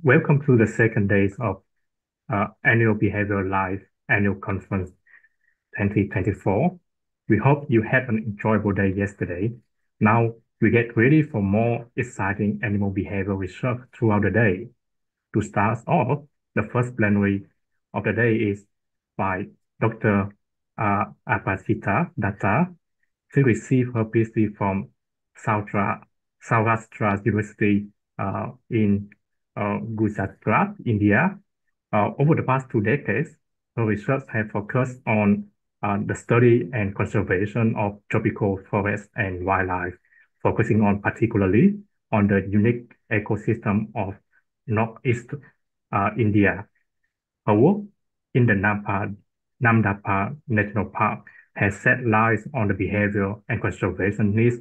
Welcome to the second days of Annual Behavior Live Annual Conference 2024. We hope you had an enjoyable day yesterday. Now we get ready for more exciting animal behavior research throughout the day. To start off, the first plenary of the day is by Dr. Aparajita Datta. She received her PhD from Saurashtra University in Gujarat, India. Over the past 2 decades, her research has focused on the study and conservation of tropical forests and wildlife, focusing on particularly on the unique ecosystem of Northeast India. Her work in the Namdapha National Park has set light on the behavior and conservation needs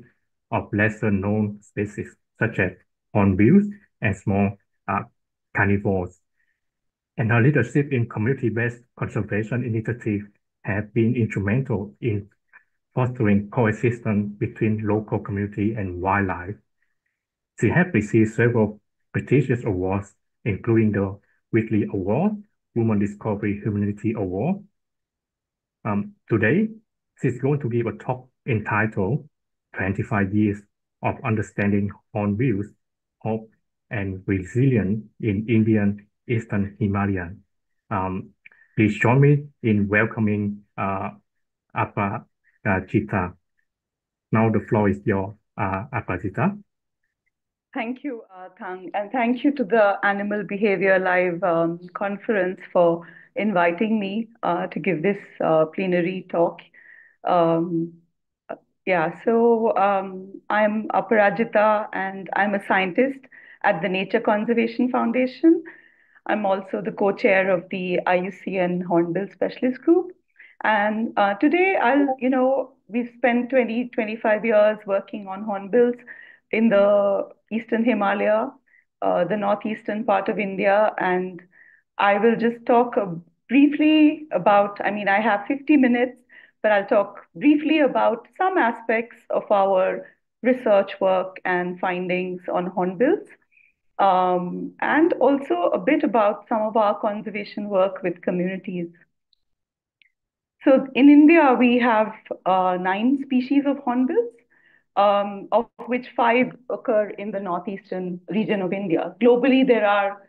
of lesser-known species such as hornbills and small uh, carnivores. And her leadership in community-based conservation initiatives have been instrumental in fostering coexistence between local community and wildlife. She has received several prestigious awards, including the Whitley Award, Women Discovery Humanity Award. Today, she's going to give a talk entitled 25 Years of Understanding Hornbills, Hope and Resilience in Indian Eastern Himalaya. Please join me in welcoming Aparajita. Now the floor is yours, Aparajita. Thank you, Thang, and thank you to the Animal Behavior Live conference for inviting me to give this plenary talk. Um, I'm Aparajita, and I'm a scientist at the Nature Conservation Foundation. I'm also the co-chair of the IUCN Hornbill Specialist Group. And today we've spent 20, 25 years working on hornbills in the Eastern Himalaya, the northeastern part of India. And I will just talk briefly about, I have 50 minutes, but I'll talk briefly about some aspects of our research work and findings on hornbills and also a bit about some of our conservation work with communities. So in India, we have 9 species of hornbills, of which 5 occur in the northeastern region of India. Globally, there are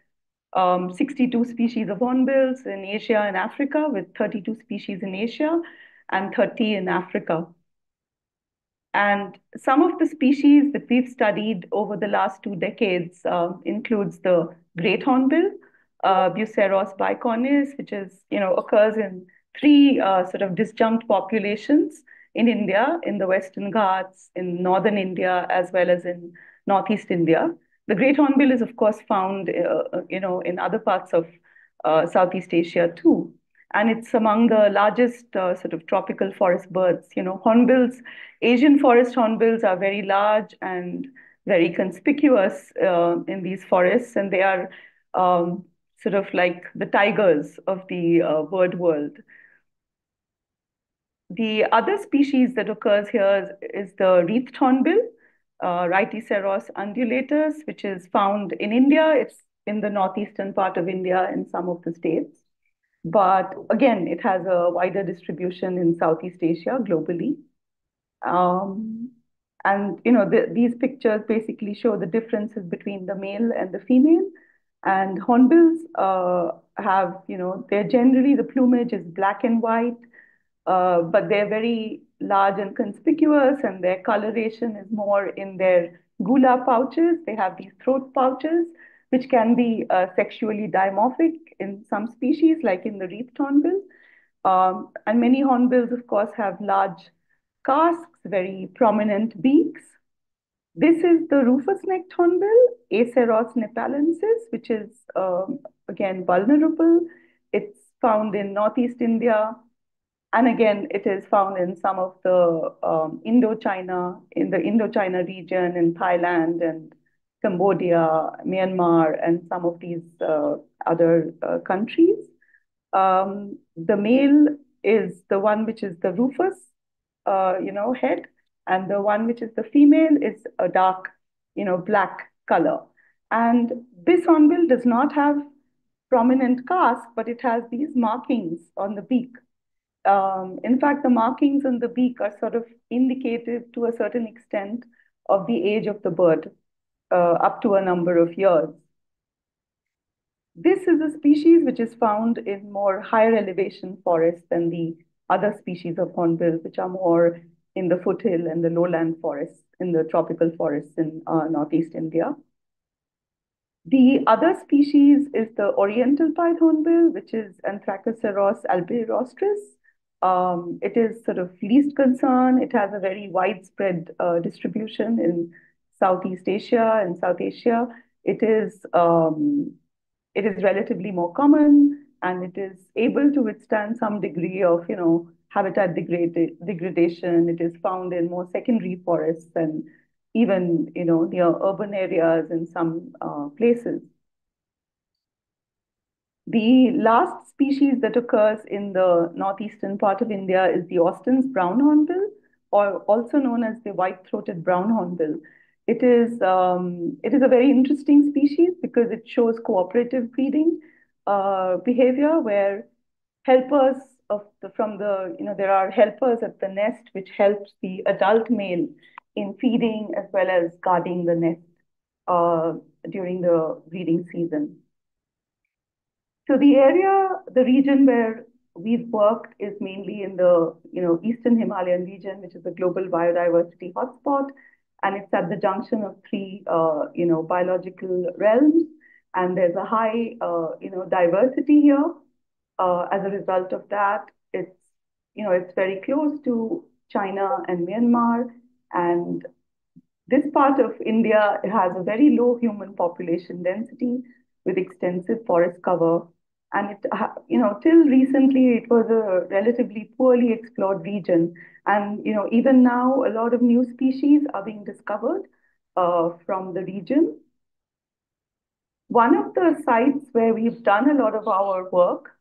62 species of hornbills in Asia and Africa, with 32 species in Asia and 30 in Africa. And some of the species that we've studied over the last 2 decades includes the great hornbill, Buceros bicornis, which occurs in 3 sort of disjunct populations in India, in the Western Ghats, in northern India, as well as in Northeast India. The great hornbill is, of course, found, in other parts of Southeast Asia too. And it's among the largest sort of tropical forest birds. Hornbills, Asian forest hornbills are very large and very conspicuous in these forests, and they are sort of like the tigers of the bird world. The other species that occurs here is the wreathed hornbill, Rhyticeros undulatus, which is found in India. It's in the northeastern part of India in some of the states. But again, it has a wider distribution in Southeast Asia globally. Um, and these pictures basically show the differences between the male and the female. And hornbills have, they're generally, the plumage is black and white, but they're very large and conspicuous, and their coloration is more in their gula pouches. They have these throat pouches, which can be sexually dimorphic in some species, like in the wreathed hornbill. And many hornbills, of course, have large casques, very prominent beaks. This is the rufous-necked hornbill, Aceros nepalensis, which is, again, vulnerable. It's found in Northeast India, and again, it is found in some of the in the Indochina region, in Thailand and Cambodia, Myanmar, and some of these other countries. The male is the one which is the rufous, head, and the one which is the female is a dark, black color. And this hornbill does not have prominent casque, but it has these markings on the beak. In fact, the markings on the beak are sort of indicative to a certain extent of the age of the bird, up to a number of years. This is a species which is found in more higher elevation forests than the other species of hornbill, which are more in the foothill and the lowland forests, in the tropical forests in northeast India. The other species is the oriental pied hornbill, which is Anthracoceros albilirostris. It is sort of least concern. It has a very widespread distribution in Southeast Asia and South Asia. It is it is relatively more common, and it is able to withstand some degree of, habitat degradation. It is found in more secondary forests and even, near urban areas in some places. The last species that occurs in the northeastern part of India is the Austin's brown hornbill, or also known as the white-throated brown hornbill. It is a very interesting species because it shows cooperative breeding behavior, where helpers from the, there are helpers at the nest which helps the adult male in feeding as well as guarding the nest uh, during the breeding season. So the region where we've worked is mainly in the, Eastern Himalayan region, which is a global biodiversity hotspot, and it's at the junction of three, biological realms, and there's a high, diversity here. As a result of that, it's very close to China and Myanmar, and this part of India has a very low human population density with extensive forest cover. And till recently, it was a relatively poorly explored region. And, even now, a lot of new species are being discovered from the region. One of the sites where we've done a lot of our work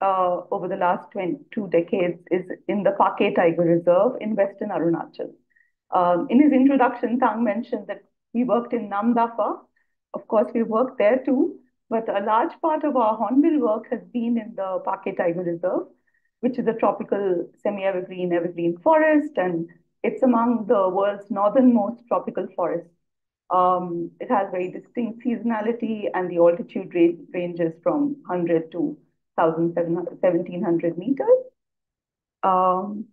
over the last 2 decades is in the Pake Tiger Reserve in Western Arunachal. In his introduction, Tang mentioned that we worked in Namdafa. Of course, we worked there too, but a large part of our hornbill work has been in the Pake Tiger Reserve, which is a tropical semi-evergreen evergreen forest, and it's among the world's northernmost tropical forests. It has very distinct seasonality, and the altitude ranges from 100 to 1,700 meters. Um,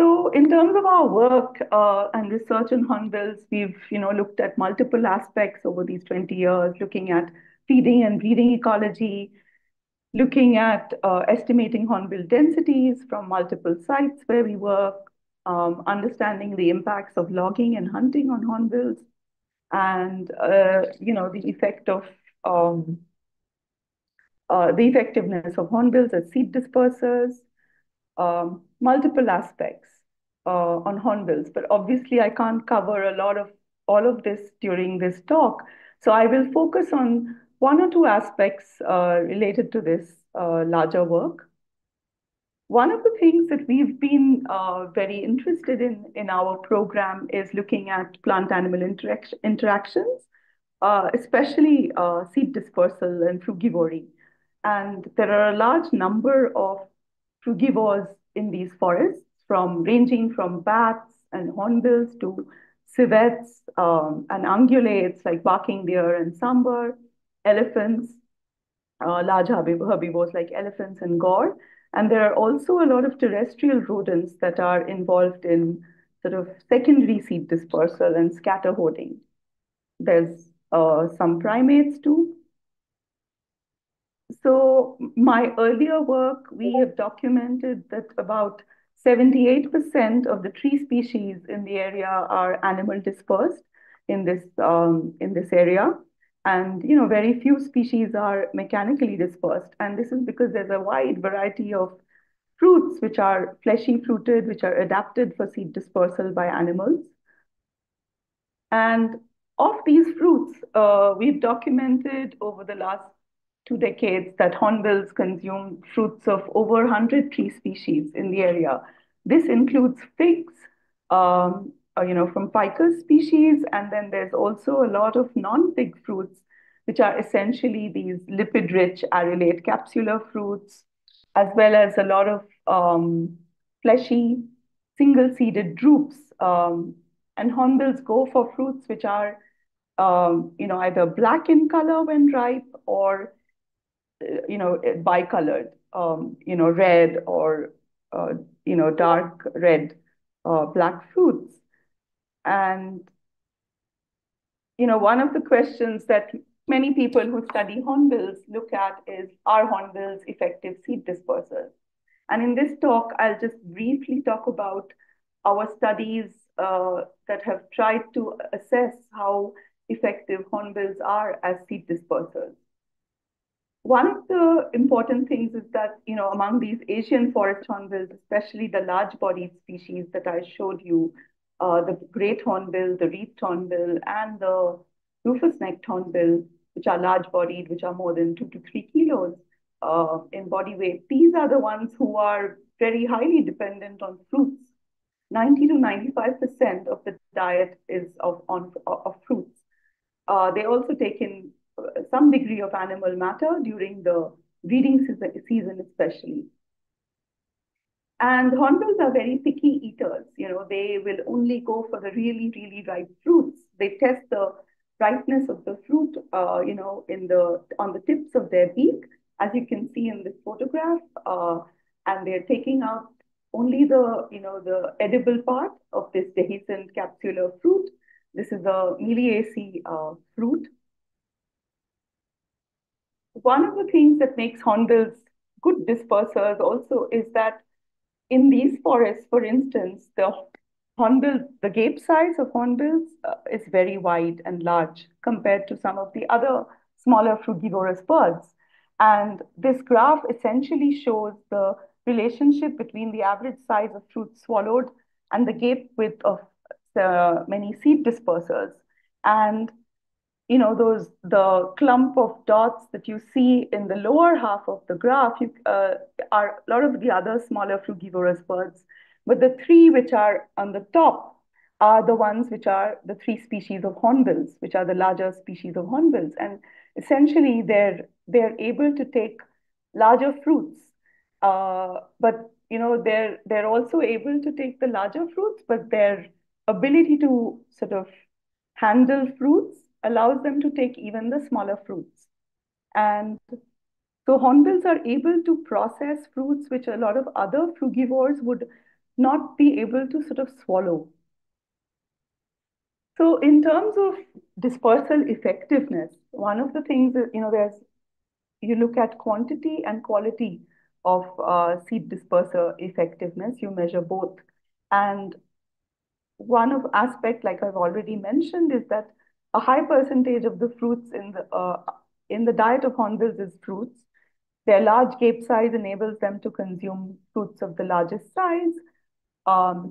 so in terms of our work and research on hornbills, we've looked at multiple aspects over these 20 years, looking at feeding and breeding ecology, looking at estimating hornbill densities from multiple sites where we work, understanding the impacts of logging and hunting on hornbills, and the effect of the effectiveness of hornbills as seed dispersers, multiple aspects on hornbills. But obviously, I can't cover a lot of all of this during this talk. So I will focus on one or two aspects related to this larger work. One of the things that we've been very interested in our program is looking at plant-animal interactions, especially seed dispersal and frugivory. And there are a large number of frugivores in these forests, ranging from bats and hornbills to civets and ungulates like barking deer and sambar, elephants, large herbivores like elephants and gore. And there are also a lot of terrestrial rodents that are involved in sort of secondary seed dispersal and scatter hoarding. There's some primates too. So my earlier work, we have documented that about 78% of the tree species in the area are animal dispersed in this area. And very few species are mechanically dispersed. And this is because there's a wide variety of fruits which are fleshy fruited, which are adapted for seed dispersal by animals. And of these fruits, we've documented over the last 2 decades that hornbills consume fruits of over 100 tree species in the area. This includes figs, from ficus species. And then there's also a lot of non-fig fruits, which are essentially these lipid-rich arylate capsular fruits, as well as a lot of fleshy single-seeded drupes. And hornbills go for fruits which are, either black in color when ripe or, bicolored, red or, dark red, black fruits. And, one of the questions that many people who study hornbills look at is, are hornbills effective seed dispersers? And in this talk, I'll just briefly talk about our studies that have tried to assess how effective hornbills are as seed dispersers. One of the important things is that, among these Asian forest hornbills, especially the large bodied species that I showed you, the great hornbill, the wreathed hornbill, and the rufous necked hornbill, which are large bodied, which are more than 2 to 3 kilos in body weight, these are the ones who are very highly dependent on fruits. 90 to 95% of the diet is of fruits. They also take in some degree of animal matter during the breeding season especially. And hornbills are very picky eaters. They will only go for the really, really ripe fruits. They test the ripeness of the fruit, on the tips of their beak, as you can see in this photograph, and they're taking out only the edible part of this dehiscent capsular fruit. This is a Miliaceae fruit. One of the things that makes hornbills good dispersers also is that in these forests, for instance, the gape size of hornbills is very wide and large compared to some of the other smaller frugivorous birds. And this graph essentially shows the relationship between the average size of fruit swallowed and the gape width of many seed dispersers. And the clump of dots that you see in the lower half of the graph are a lot of the other smaller frugivorous birds. But the three which are on the top are the ones which are the three species of hornbills, which are the larger species of hornbills. And essentially, they're able to take larger fruits. But they're also able to take the larger fruits, but their ability to sort of handle fruits allows them to take even the smaller fruits. And so hornbills are able to process fruits which a lot of other frugivores would not be able to sort of swallow. So in terms of dispersal effectiveness, one of the things that, you look at quantity and quality of seed disperser effectiveness, you measure both. And one of aspect, like I've already mentioned, is that a high percentage of the fruits in the diet of hornbills is fruits. Their large gape size enables them to consume fruits of the largest size.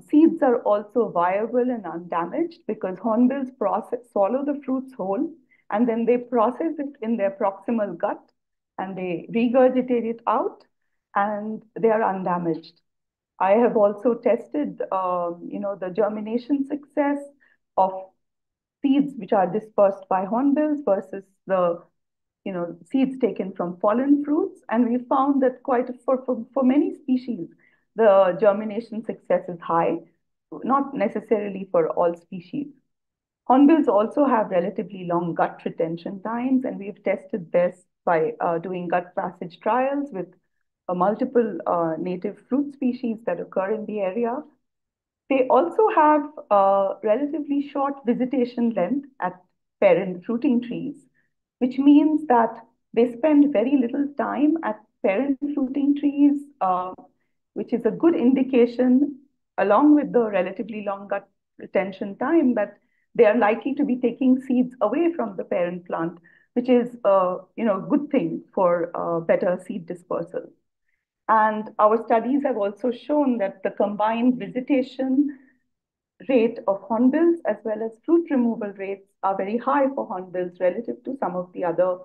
Seeds are also viable and undamaged because hornbills swallow the fruits whole, and then they process it in their proximal gut and they regurgitate it out, and they are undamaged. I have also tested, the germination success of seeds which are dispersed by hornbills versus the, seeds taken from fallen fruits. And we found that for many species, the germination success is high, not necessarily for all species. Hornbills also have relatively long gut retention times, and we've tested this by doing gut passage trials with multiple native fruit species that occur in the area. They also have a relatively short visitation length at parent fruiting trees, which means that they spend very little time at parent fruiting trees, which is a good indication, along with the relatively long gut retention time, that they are likely to be taking seeds away from the parent plant, which is a good thing for better seed dispersal. And our studies have also shown that the combined visitation rate of hornbills as well as fruit removal rates are very high for hornbills relative to some of the other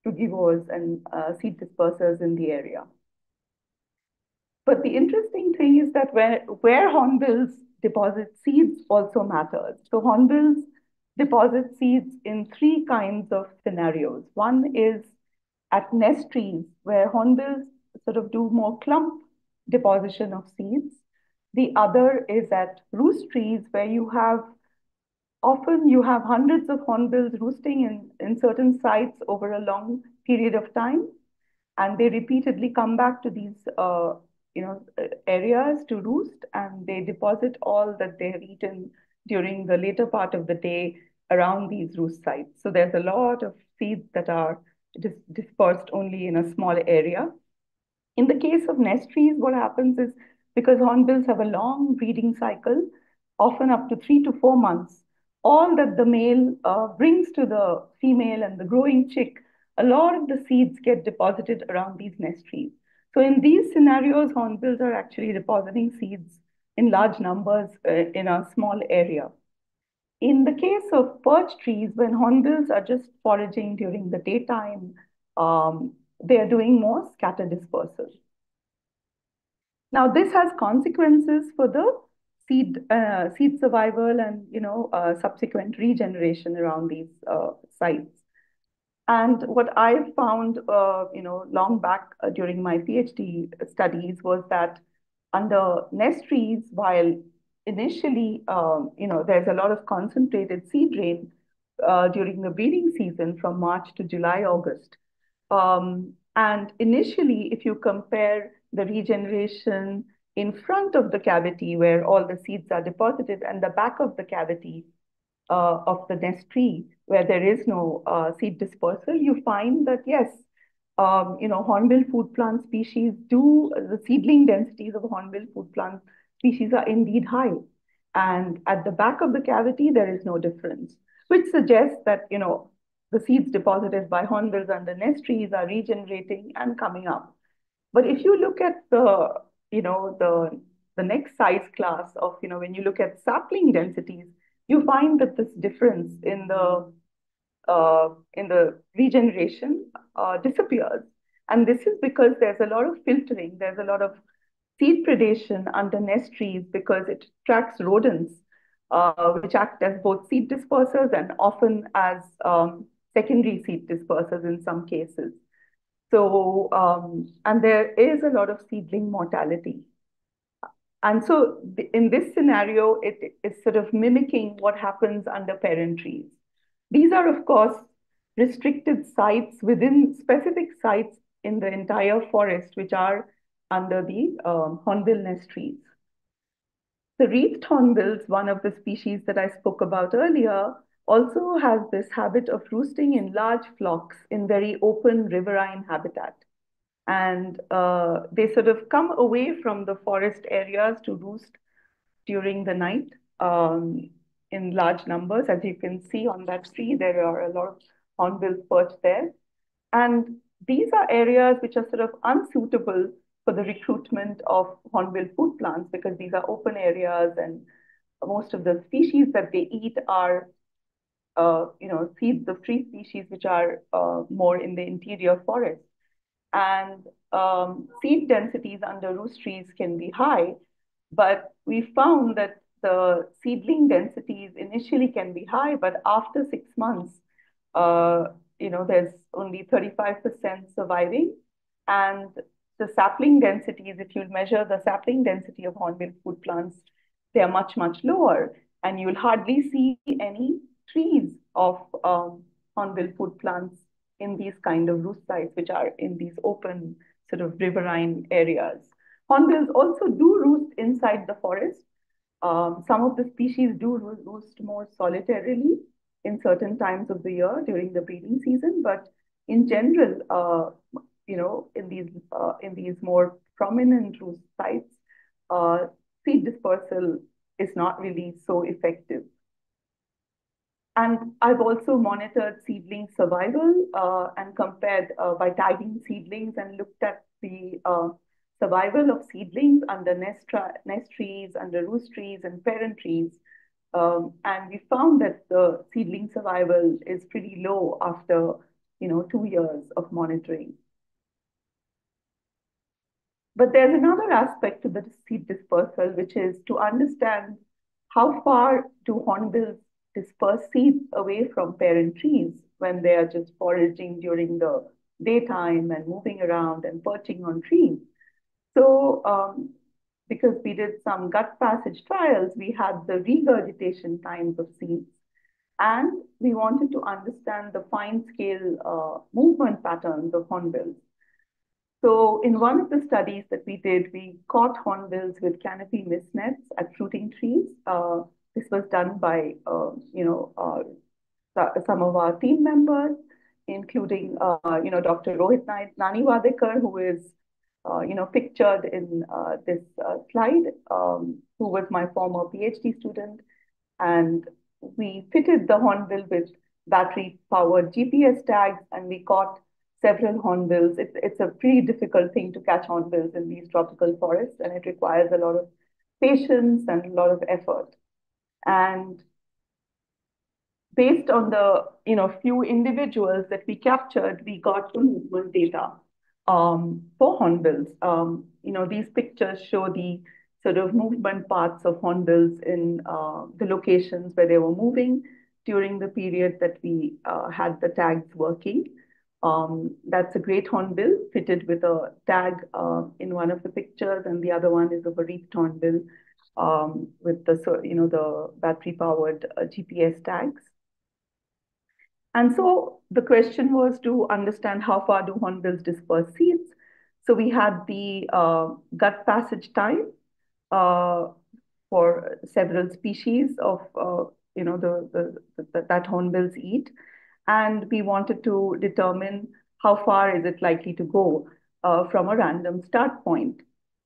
frugivores and seed dispersers in the area. But the interesting thing is that where hornbills deposit seeds also matters. So hornbills deposit seeds in three kinds of scenarios. One is at nest trees, where hornbills sort of do more clump deposition of seeds. The other is at roost trees, where often you have hundreds of hornbills roosting in certain sites over a long period of time, and they repeatedly come back to these areas to roost, and they deposit all that they have eaten during the later part of the day around these roost sites. So there's a lot of seeds that are dispersed only in a small area. In the case of nest trees, what happens is, because hornbills have a long breeding cycle, often up to 3 to 4 months, all that the male brings to the female and the growing chick, a lot of the seeds get deposited around these nest trees. So in these scenarios, hornbills are actually depositing seeds in large numbers in a small area. In the case of perch trees, when hornbills are just foraging during the daytime, they are doing more scatter dispersal. Now, this has consequences for the seed survival and subsequent regeneration around these sites. And what I found, long back during my PhD studies was that under nest trees, while initially, there's a lot of concentrated seed rain during the breeding season from March to July, August. And initially, if you compare the regeneration in front of the cavity where all the seeds are deposited and the back of the cavity of the nest tree where there is no seed dispersal, you find that yes, hornbill food plant species the seedling densities of hornbill food plant species are indeed high. And at the back of the cavity, there is no difference, which suggests that, the seeds deposited by hornbills under nest trees are regenerating and coming up. But if you look at the next size class of, when you look at sapling densities, you find that this difference in the regeneration disappears. And this is because there's a lot of filtering, there's a lot of seed predation under nest trees because it attracts rodents, which act as both seed dispersers and often as secondary seed dispersers in some cases. So, and there is a lot of seedling mortality. And so in this scenario, it is sort of mimicking what happens under parent trees. These are, of course, restricted sites within specific sites in the entire forest, which are under the hornbill nest trees. The wreathed hornbills, one of the species that I spoke about earlier, also has this habit of roosting in large flocks in very open riverine habitat. And they sort of come away from the forest areas to roost during the night in large numbers. As you can see on that tree, there are a lot of hornbills perched there. And these are areas which are sort of unsuitable for the recruitment of hornbill food plants because these are open areas and most of the species that they eat are seeds of tree species which are more in the interior forest. And seed densities under roost trees can be high, but we found that the seedling densities initially can be high, but after 6 months, there's only 35% surviving. And the sapling densities, if you measure the sapling density of hornbill food plants, they are much, much lower. And you'll hardly see any trees of hornbill food plants in these kind of roost sites, which are in these open sort of riverine areas. Hornbills also do roost inside the forest. Some of the species do roost more solitarily in certain times of the year during the breeding season, but in general, in these more prominent roost sites, seed dispersal is not really so effective. And I've also monitored seedling survival and compared by tagging seedlings and looked at the survival of seedlings under nest trees, under roost trees, and parent trees. And we found that the seedling survival is pretty low after 2 years of monitoring. But there's another aspect to the seed dispersal, which is to understand how far do hornbills disperse seeds away from parent trees when they are just foraging during the daytime and moving around and perching on trees? So, because we did some gut passage trials, we had the regurgitation times of seeds, and we wanted to understand the fine scale movement patterns of hornbills. So, in one of the studies that we did, we caught hornbills with canopy mist nets at fruiting trees. This was done by, some of our team members, including, Dr. Rohit Naniwadekar, who is, pictured in this slide, who was my former PhD student. And we fitted the hornbill with battery-powered GPS tags, and we caught several hornbills. It's a pretty difficult thing to catch hornbills in these tropical forests, and it requires a lot of patience and a lot of effort. And based on the few individuals that we captured, we got the movement data for hornbills. These pictures show the sort of movement paths of hornbills in the locations where they were moving during the period that we had the tags working. That's a great hornbill fitted with a tag in one of the pictures, and the other one is of a wreathed hornbill with the battery powered GPS tags. And so the question was to understand how far do hornbills disperse seeds. So we had the gut passage time uh, for several species of that hornbills eat, and we wanted to determine how far is it likely to go from a random start point.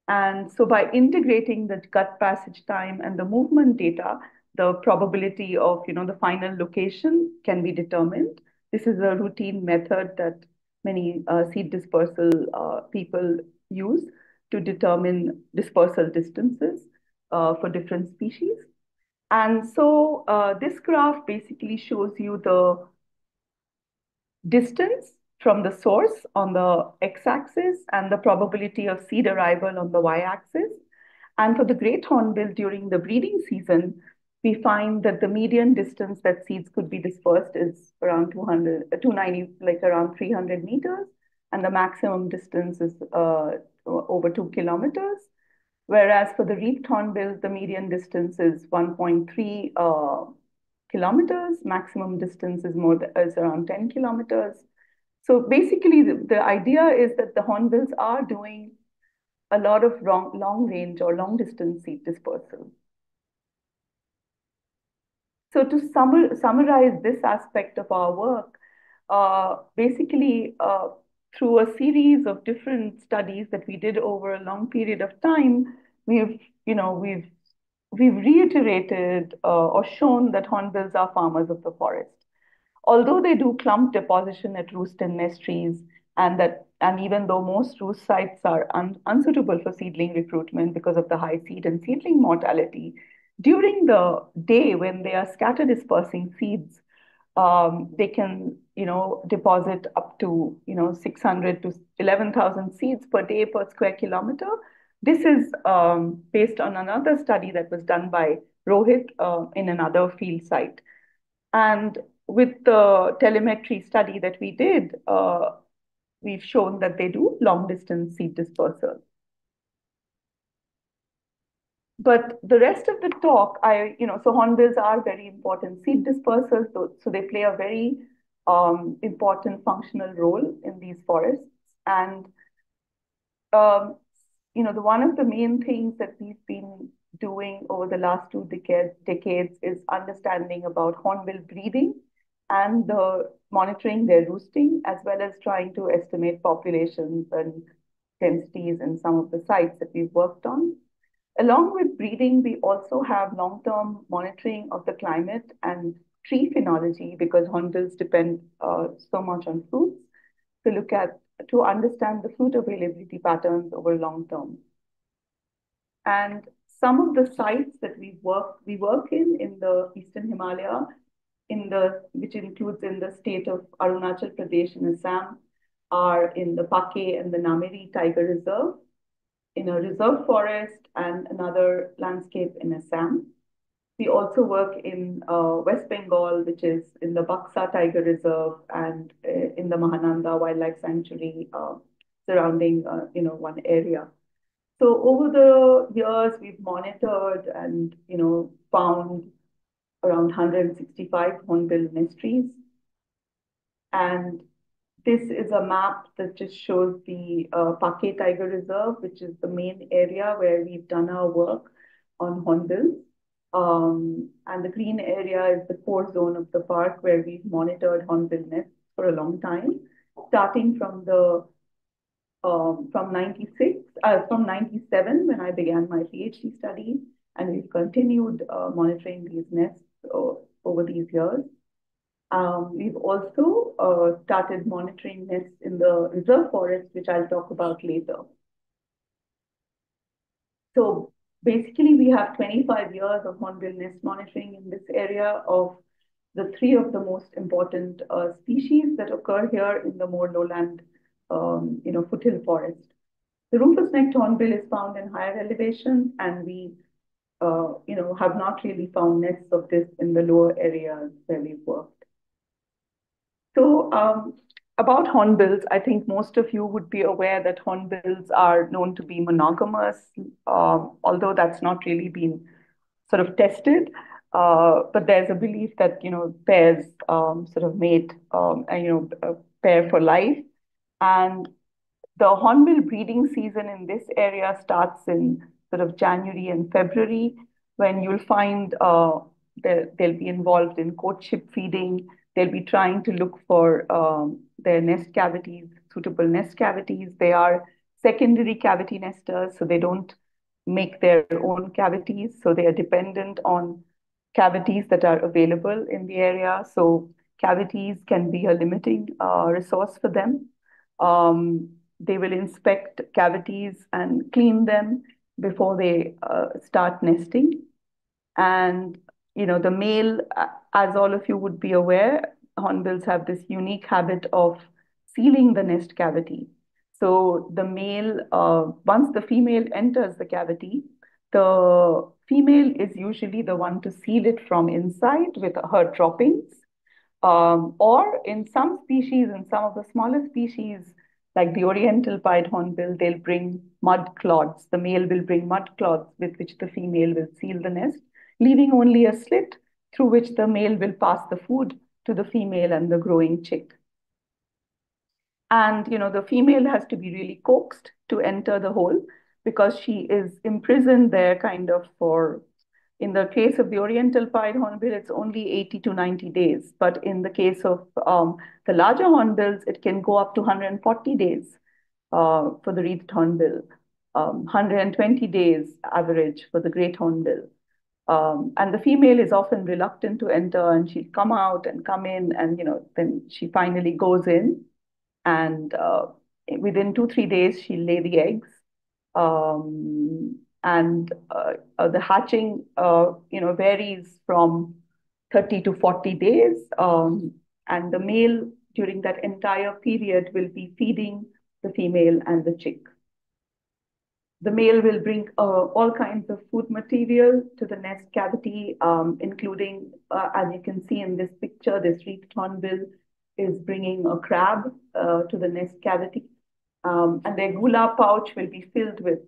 And so by integrating the gut passage time and the movement data, the probability of the final location can be determined. This is a routine method that many seed dispersal people use to determine dispersal distances for different species. And so this graph basically shows you the distance from the source on the x-axis and the probability of seed arrival on the y-axis. And for the great hornbill during the breeding season, we find that the median distance that seeds could be dispersed is around 290, like around 300 meters, and the maximum distance is over 2 kilometers. Whereas for the wreathed hornbill, the median distance is 1.3 kilometers, maximum distance is around 10 kilometers. So basically, the idea is that the hornbills are doing a lot of long range or long distance seed dispersal. So to summarize this aspect of our work, basically through a series of different studies that we did over a long period of time, we've you know we've reiterated or shown that hornbills are farmers of the forest. Although they do clump deposition at roost and nest trees, and even though most roost sites are unsuitable for seedling recruitment because of the high seed and seedling mortality, during the day when they are scatter dispersing seeds, they can deposit up to 600 to 11,000 seeds per day per square kilometer. This is based on another study that was done by Rohit in another field site. And with the telemetry study that we did, we've shown that they do long distance seed dispersal. But the rest of the talk, so hornbills are very important seed dispersers, so they play a very important functional role in these forests. And one of the main things that we've been doing over the last two decades is understanding about hornbill breeding and monitoring their roosting, as well as trying to estimate populations and densities in some of the sites that we've worked on. Along with breeding, we also have long-term monitoring of the climate and tree phenology, because hornbills depend so much on fruits, to understand the fruit availability patterns over long term. And some of the sites that we work in the Eastern Himalaya, which includes in the state of Arunachal Pradesh and Assam, are in the Pake and the Nameri Tiger Reserve, in a reserve forest, and another landscape in Assam. We also work in West Bengal, which is in the Baksa Tiger Reserve and in the Mahananda Wildlife Sanctuary surrounding, one area. So over the years, we've monitored and, found around 165 hornbill nestries. And this is a map that just shows the Pake Tiger Reserve, which is the main area where we've done our work on hornbills. And the green area is the core zone of the park where we've monitored hornbill nests for a long time, starting from 96, from 97 when I began my PhD studies, and we've continued monitoring these nests over these years. We've also started monitoring nests in the reserve forest, which I'll talk about later. So basically, we have 25 years of hornbill nest monitoring in this area of the three of the most important species that occur here in the more lowland, foothill forest. The rufous-necked hornbill is found in higher elevations, and we, have not really found nests of this in the lower areas where we've worked. So, about hornbills, I think most of you would be aware that hornbills are known to be monogamous, although that's not really been sort of tested. But there's a belief that, pairs sort of mate, and, pair for life. And the hornbill breeding season in this area starts in sort of January and February, when you'll find they'll be involved in courtship feeding. They'll be trying to look for their nest cavities, suitable nest cavities. They are secondary cavity nesters, so they don't make their own cavities. So they are dependent on cavities that are available in the area. So cavities can be a limiting resource for them. They will inspect cavities and clean them before they start nesting. And, the male, as all of you would be aware, hornbills have this unique habit of sealing the nest cavity. So the male, once the female enters the cavity, the female is usually the one to seal it from inside with her droppings. Or in some species, in some of the smaller species, like the oriental pied hornbill, they'll bring mud clods. The male will bring mud clods with which the female will seal the nest, leaving only a slit through which the male will pass the food to the female and the growing chick. And the female has to be really coaxed to enter the hole because she is imprisoned there kind of for, in the case of the oriental pied hornbill, it's only 80 to 90 days. But in the case of the larger hornbills, it can go up to 140 days for the wreathed hornbill, 120 days average for the great hornbill. And the female is often reluctant to enter, and she'll come out and come in, and then she finally goes in, and within 2 3 days she'll lay the eggs. And the hatching, varies from 30 to 40 days. And the male during that entire period will be feeding the female and the chick. The male will bring all kinds of food material to the nest cavity, including, as you can see in this picture, this wreathed hornbill is bringing a crab to the nest cavity. And their gula pouch will be filled with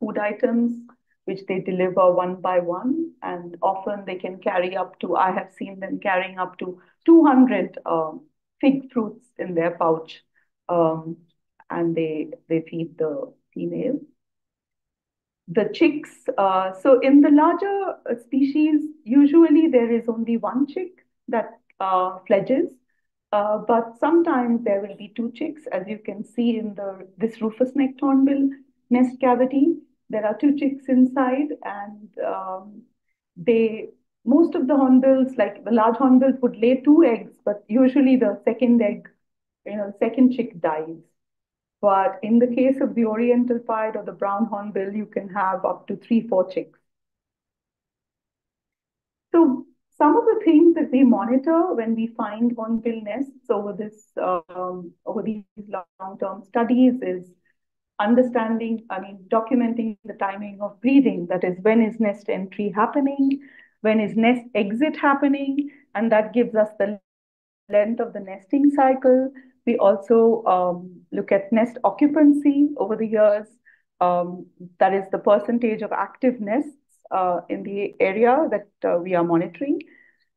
food items, which they deliver one by one. And often they can carry up to, I have seen them carrying up to 200 fig fruits in their pouch. And they feed the female. The chicks, so in the larger species, usually there is only one chick that fledges, but sometimes there will be two chicks, as you can see in this rufous-necked hornbill nest cavity. There are two chicks inside, and most of the hornbills, like the large hornbills, would lay two eggs, but usually the second egg, second chick dies. But in the case of the oriental pied or the brown hornbill, you can have up to 3 4 chicks. So some of the things that we monitor when we find hornbill nests over these long-term studies is documenting the timing of breeding. That is, when is nest entry happening? when is nest exit happening, and that gives us the length of the nesting cycle. We also look at nest occupancy over the years. That is the percentage of active nests in the area that we are monitoring.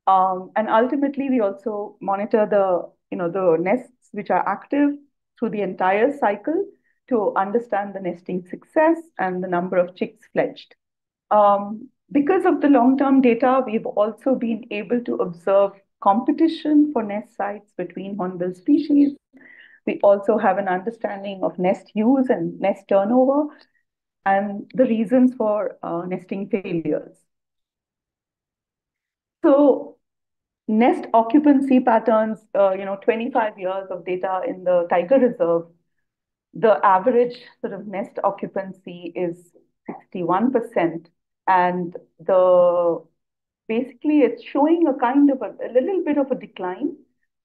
And ultimately, we also monitor the nests which are active through the entire cycle to understand the nesting success and the number of chicks fledged. Because of the long-term data, we've also been able to observe competition for nest sites between hornbill species. We also have an understanding of nest use and nest turnover and the reasons for nesting failures. So nest occupancy patterns, 25 years of data in the Tiger Reserve, the average sort of nest occupancy is 61%. And the basically it's showing a kind of a little bit of a decline,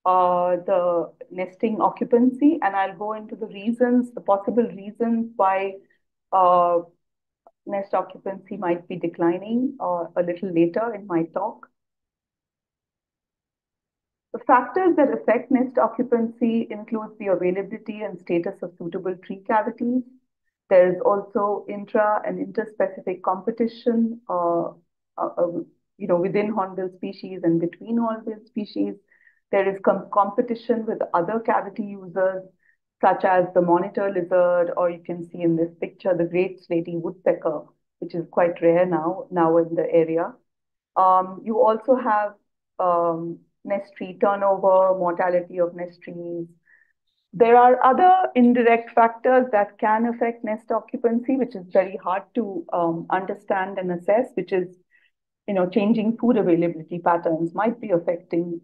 the nesting occupancy. And I'll go into the reasons, the possible reasons why uh, nest occupancy might be declining a little later in my talk. The factors that affect nest occupancy include the availability and status of suitable tree cavities. There is also intra and interspecific competition, within hornbill species and between hornbill species. There is competition with other cavity users, such as the monitor lizard, or you can see in this picture the great slaty woodpecker, which is quite rare now in the area. You also have nest tree turnover, mortality of nest trees. There are other indirect factors that can affect nest occupancy, which is very hard to understand and assess, which is, changing food availability patterns might be affecting,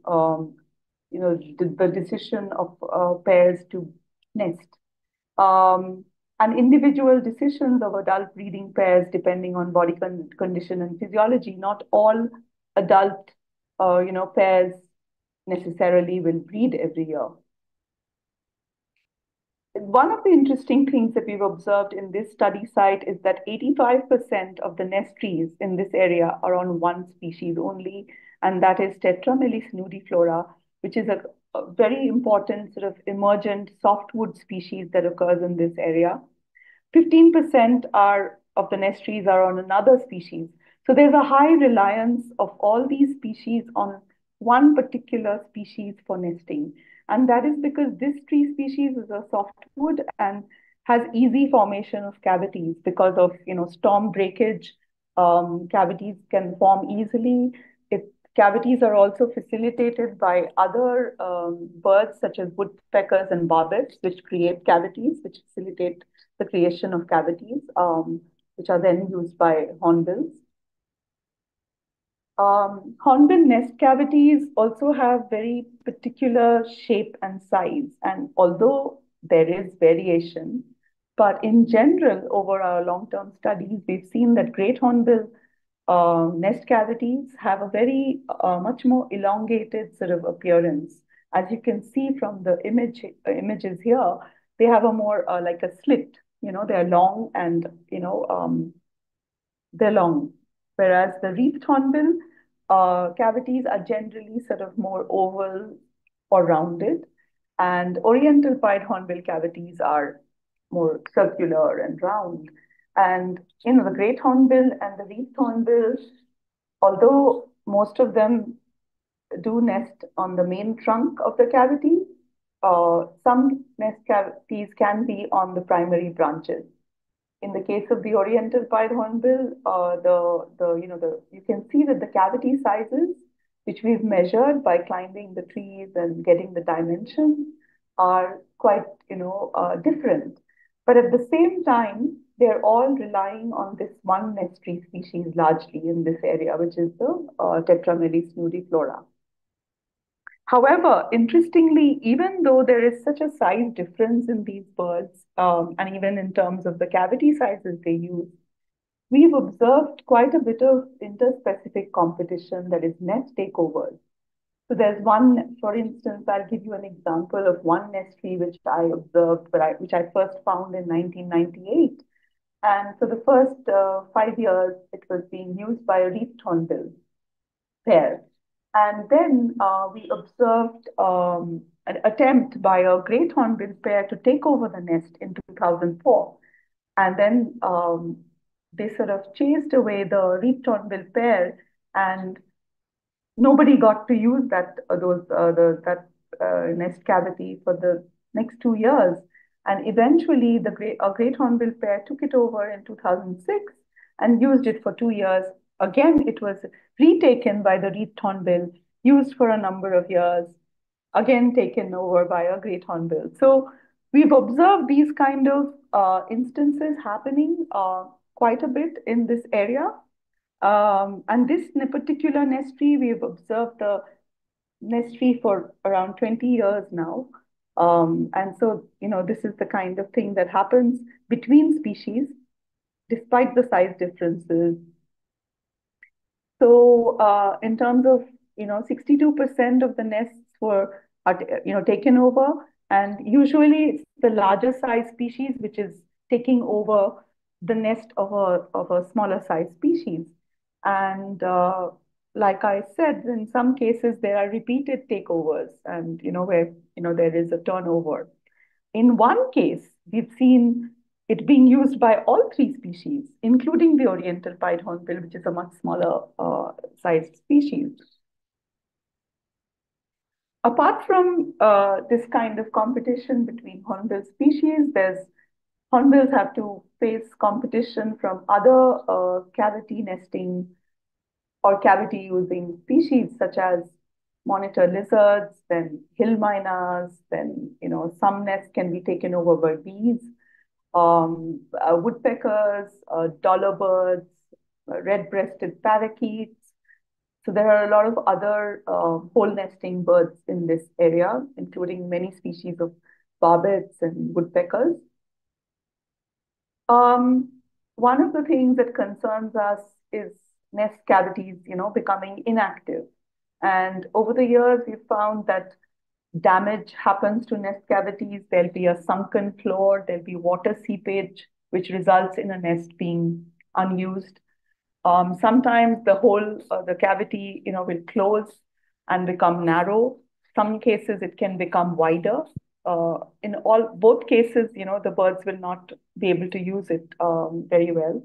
the decision of pairs to nest. Um, and individual decisions of adult breeding pairs depending on body condition and physiology. Not all adult, pairs necessarily will breed every year. One of the interesting things that we've observed in this study site is that 85% of the nest trees in this area are on one species only, and that is Tetramelis nudiflora, which is a very important sort of emergent softwood species that occurs in this area. 15% are of the nest trees are on another species. So there's a high reliance of all these species on one particular species for nesting. And that is because this tree species is a softwood and has easy formation of cavities because of storm breakage. Cavities can form easily. Cavities are also facilitated by other birds such as woodpeckers and barbets, which create cavities, which facilitate the creation of cavities, which are then used by hornbills. Hornbill nest cavities also have very particular shape and size. And although there is variation, but in general, over our long-term studies, we've seen that great hornbill nest cavities have a very much more elongated sort of appearance. As you can see from the images here, they have a more like a slit. They're long and they're long, whereas the wreathed hornbill cavities are generally sort of more oval or rounded, and oriental pied hornbill cavities are more circular and round. And the great hornbill and the wreathed hornbill, although most of them do nest on the main trunk of the cavity, some nest cavities can be on the primary branches. In the case of the oriental pied hornbill, you can see that the cavity sizes, which we've measured by climbing the trees and getting the dimensions, are quite different. But at the same time, they're all relying on this one nest tree species largely in this area, which is the Tetramelis nudiflora. However, interestingly, even though there is such a size difference in these birds, and even in terms of the cavity sizes they use, we've observed quite a bit of interspecific competition, that is nest takeovers. So there's one, for instance, I'll give you an example of one nest tree which I observed, which I first found in 1998. And for the first 5 years, it was being used by a wreathed hornbill. pair. And then we observed an attempt by a great hornbill pair to take over the nest in 2004. And then they sort of chased away the wreathed hornbill pair, and nobody got to use that nest cavity for the next 2 years. And eventually, a great hornbill pair took it over in 2006 and used it for 2 years. Again, it was retaken by the wreathed hornbill, used for a number of years, again taken over by a great hornbill. So we've observed these kind of instances happening quite a bit in this area. And this particular nest tree, we've observed the nest tree for around 20 years now. And so, this is the kind of thing that happens between species, despite the size differences. So, in terms of, 62% of the nests are, taken over, and usually it's the larger size species which is taking over the nest of a smaller size species. And like I said, in some cases there are repeated takeovers, and where there is a turnover. In one case, we've seen it being used by all three species, including the oriental pied hornbill, which is a much smaller sized species. Apart from this kind of competition between hornbill species, there's hornbills have to face competition from other cavity nesting or cavity using species such as monitor lizards, then hill miners, then some nests can be taken over by bees, woodpeckers, dollar birds, red-breasted parakeets. So there are a lot of other hole nesting birds in this area, including many species of barbets and woodpeckers. Um, One of the things that concerns us is nest cavities, becoming inactive. And over the years, we've found that damage happens to nest cavities. There'll be a sunken floor, there'll be water seepage, which results in a nest being unused. Sometimes the cavity, will close and become narrow. Some cases it can become wider. In both cases, the birds will not be able to use it very well.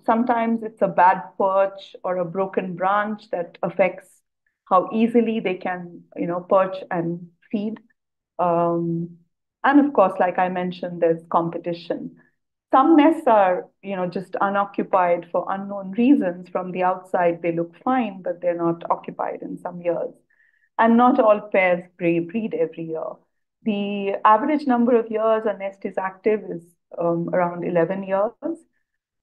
Sometimes it's a bad perch or a broken branch that affects how easily they can, perch and feed. Um, and of course, like I mentioned, there's competition. Some nests are, just unoccupied for unknown reasons. From the outside, they look fine, but they're not occupied in some years. And not all pairs breed every year. The average number of years a nest is active is around 11 years.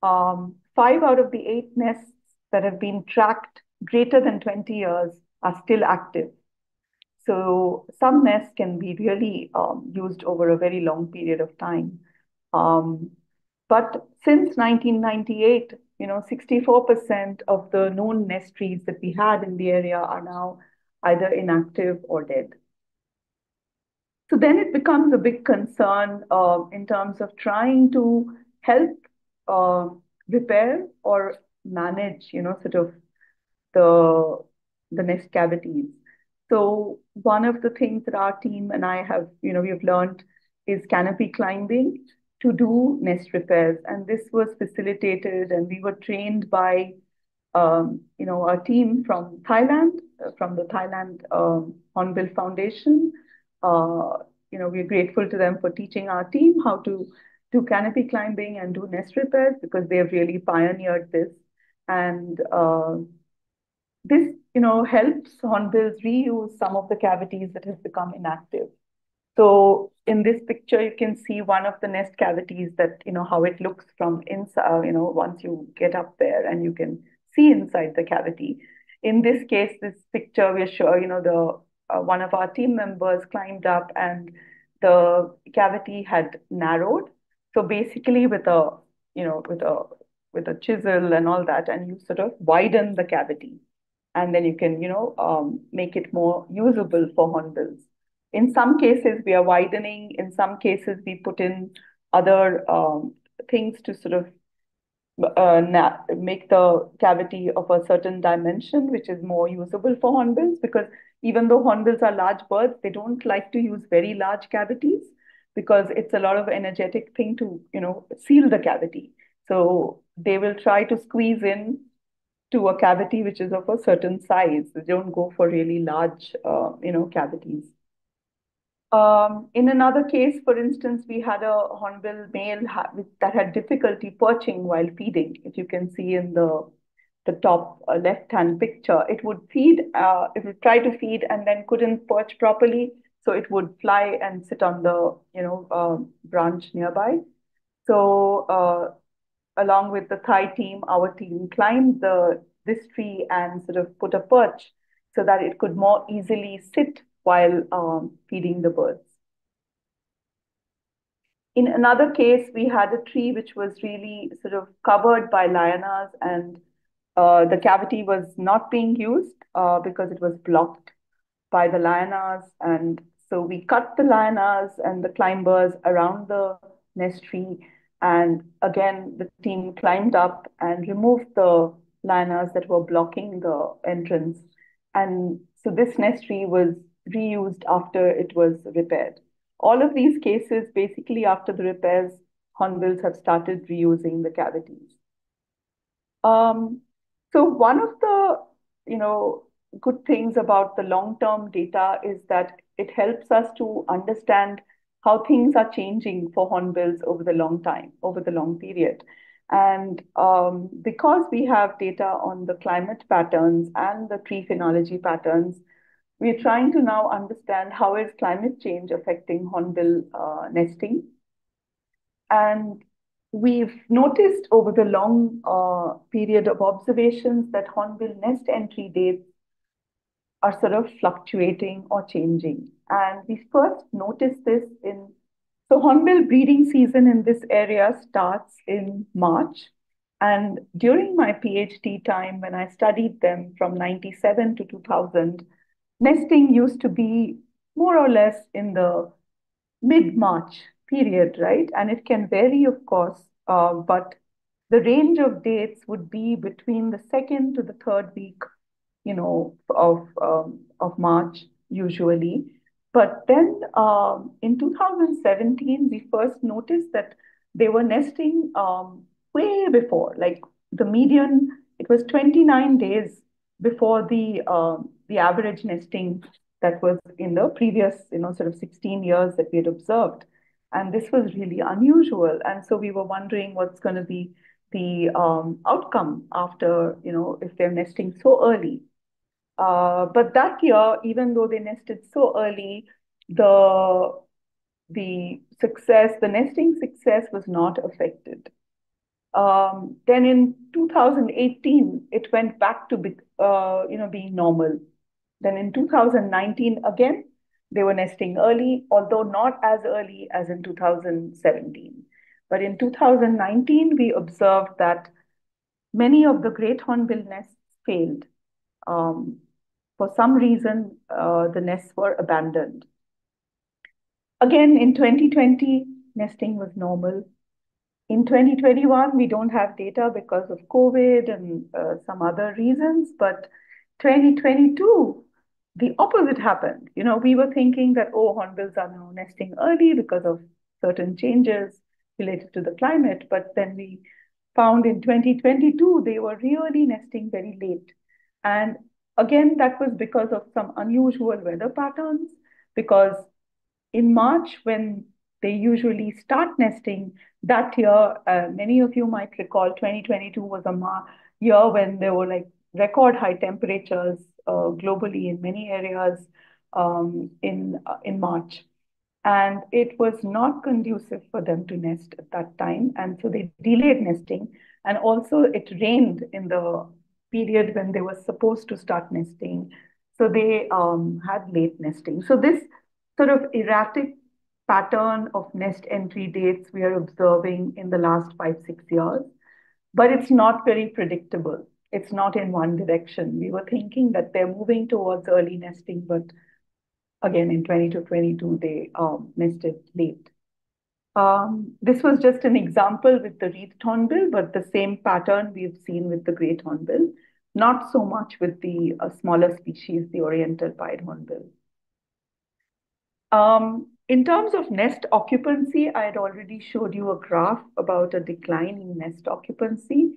5 out of the 8 nests that have been tracked greater than 20 years are still active. So some nests can be really used over a very long period of time. Um, but since 1998, 64% of the known nest trees that we had in the area are now either inactive or dead. So then it becomes a big concern in terms of trying to help uh, repair or manage, sort of the nest cavities. So one of the things that our team and I have, we've learned is canopy climbing to do nest repairs. And this was facilitated and we were trained by, a team from Thailand, from the Thailand Hornbill Foundation. Uh, we're grateful to them for teaching our team how to do canopy climbing and do nest repairs because they've really pioneered this. And this, helps hornbills reuse some of the cavities that have become inactive. So in this picture, you can see one of the nest cavities that, how it looks from inside, once you get up there and you can see inside the cavity. In this case, this picture, we're sure, the one of our team members climbed up and the cavity had narrowed. So basically with a, with a chisel and all that, and you sort of widen the cavity and then you can, make it more usable for hornbills. In some cases, we are widening. In some cases, we put in other things to sort of make the cavity of a certain dimension, which is more usable for hornbills. Because even though hornbills are large birds, they don't like to use very large cavities because it's a lot of energetic thing to, seal the cavity. So they will try to squeeze in to a cavity which is of a certain size. They don't go for really large, cavities. In another case, for instance, we had a hornbill male that had difficulty perching while feeding. If you can see in the top left-hand picture, it would try to feed and then couldn't perch properly, so it would fly and sit on the branch nearby. So along with the Thai team, our team climbed this tree and sort of put a perch so that it could more easily sit while feeding the birds. In another case, we had a tree which was really sort of covered by lianas, and the cavity was not being used because it was blocked by the lianas. And so we cut the lianas and the climbers around the nest tree. And again, the team climbed up and removed the lianas that were blocking the entrance. And so this nest tree was reused after it was repaired. All of these cases, basically after the repairs, hornbills have started reusing the cavities. Um, so one of the, good things about the long-term data is that it helps us to understand how things are changing for hornbills over the long time, over the long period. And because we have data on the climate patterns and the tree phenology patterns, we're trying to now understand how is climate change affecting hornbill nesting. And we've noticed over the long period of observations that hornbill nest entry dates are sort of fluctuating or changing. And we first noticed this so hornbill breeding season in this area starts in March. And during my PhD time, when I studied them from 97 to 2000, nesting used to be more or less in the mid-March period, right? And it can vary, of course, but the range of dates would be between the second to the third week, of March usually. But then in 2017, we first noticed that they were nesting way before, like the median. It was 29 days before the average nesting that was in the previous, sort of 16 years that we had observed. And this was really unusual. And so we were wondering what's going to be the outcome after, if they're nesting so early. But that year, even though they nested so early, the the nesting success was not affected. Then in 2018, it went back to being normal. Then in 2019, again, they were nesting early, although not as early as in 2017. But in 2019, we observed that many of the great hornbill nests failed. Um, for some reason, the nests were abandoned. Again, in 2020, nesting was normal. In 2021, we don't have data because of COVID and some other reasons, but 2022, the opposite happened. We were thinking that, oh, hornbills are now nesting early because of certain changes related to the climate, but then we found in 2022, they were really nesting very late. And again, that was because of some unusual weather patterns, because in March, when they usually start nesting, that year, many of you might recall 2022 was a year when there were like record high temperatures globally in many areas in March. And it was not conducive for them to nest at that time. And so they delayed nesting. And also, it rained in the period when they were supposed to start nesting. So they had late nesting. So, this sort of erratic pattern of nest entry dates we are observing in the last 5, 6 years, but it's not very predictable. It's not in one direction. We were thinking that they're moving towards early nesting, but again, in 2022, they nested late. This was just an example with the wreathed hornbill, but the same pattern we've seen with the great hornbill, not so much with the smaller species, the oriental pied hornbill. In terms of nest occupancy, I had already showed you a graph about a decline in nest occupancy,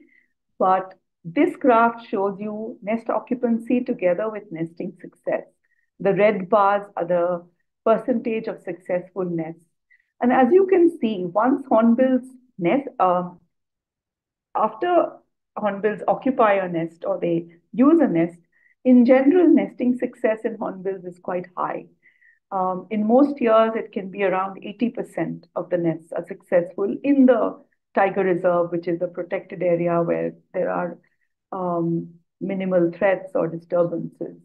but this graph shows you nest occupancy together with nesting success. The red bars are the percentage of successful nests. And as you can see, once hornbills nest, after hornbills occupy a nest or they use a nest, in general, nesting success in hornbills is quite high. In most years, it can be around 80% of the nests are successful in the tiger reserve, which is a protected area where there are minimal threats or disturbances.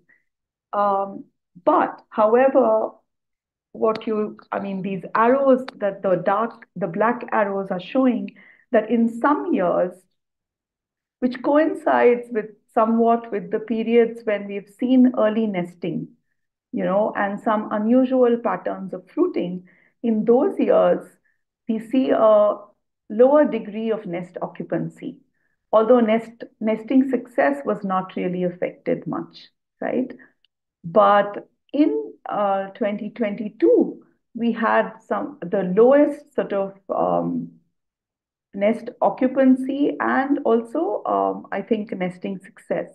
But however, these arrows that the black arrows are showing that in some years, which coincides with somewhat with the periods when we've seen early nesting, and some unusual patterns of fruiting, in those years, we see a lower degree of nest occupancy, although nesting success was not really affected much, right? But in 2022, we had the lowest sort of nest occupancy and also, I think, nesting success.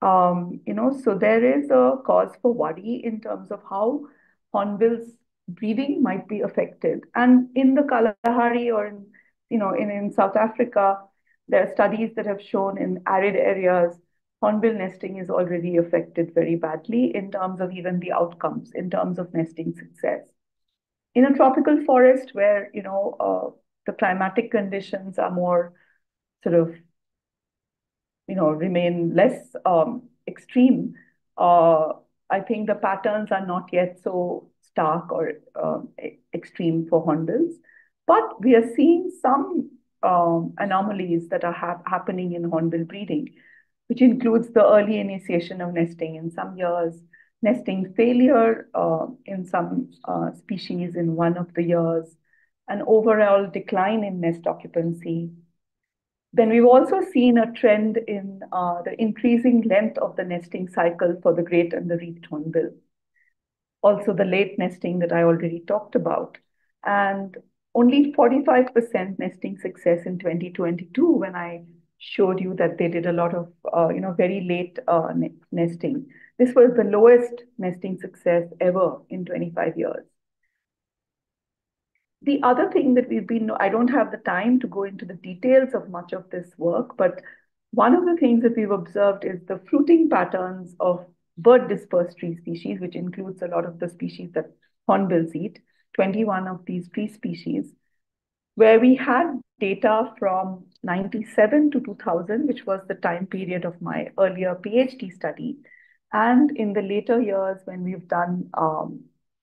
So there is a cause for worry in terms of how hornbills breeding might be affected. And in the Kalahari or in South Africa, there are studies that have shown in arid areas, hornbill nesting is already affected very badly in terms of even the outcomes, in terms of nesting success. In a tropical forest where, the climatic conditions are more sort of remain less extreme, I think the patterns are not yet so stark or extreme for hornbills. But we are seeing some anomalies that are happening in hornbill breeding, which includes the early initiation of nesting in some years, nesting failure in some species in one of the years, an overall decline in nest occupancy. Then we've also seen a trend in the increasing length of the nesting cycle for the great and the wreathed hornbill. Also, the late nesting that I already talked about. And only 45% nesting success in 2022 when I showed you that they did a lot of, very late nesting. This was the lowest nesting success ever in 25 years. The other thing that I don't have the time to go into the details of much of this work, but one of the things that we've observed is the fruiting patterns of bird dispersed tree species, which includes a lot of the species that hornbills eat, 21 of these tree species, where we had data from 97 to 2000, which was the time period of my earlier PhD study. And in the later years, when we've done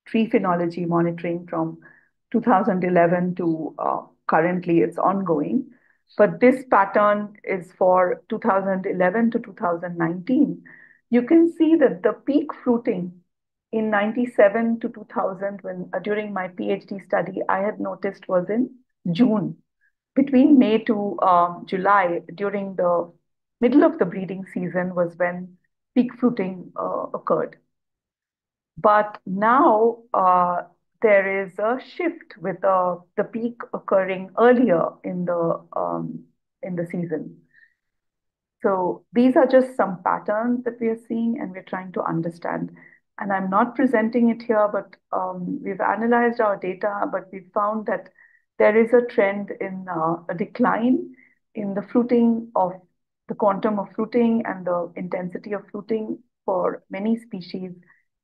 tree phenology monitoring from 2011 to currently it's ongoing. But this pattern is for 2011 to 2019. You can see that the peak fruiting in 97 to 2000, when during my PhD study, I had noticed was in June. Between May to July, during the middle of the breeding season, was when peak fruiting occurred. But now there is a shift with the peak occurring earlier in the season. So these are just some patterns that we are seeing and we're trying to understand. And I'm not presenting it here, but we've analyzed our data, but we found that there is a trend in a decline in the fruiting of the quantum of fruiting and the intensity of fruiting for many species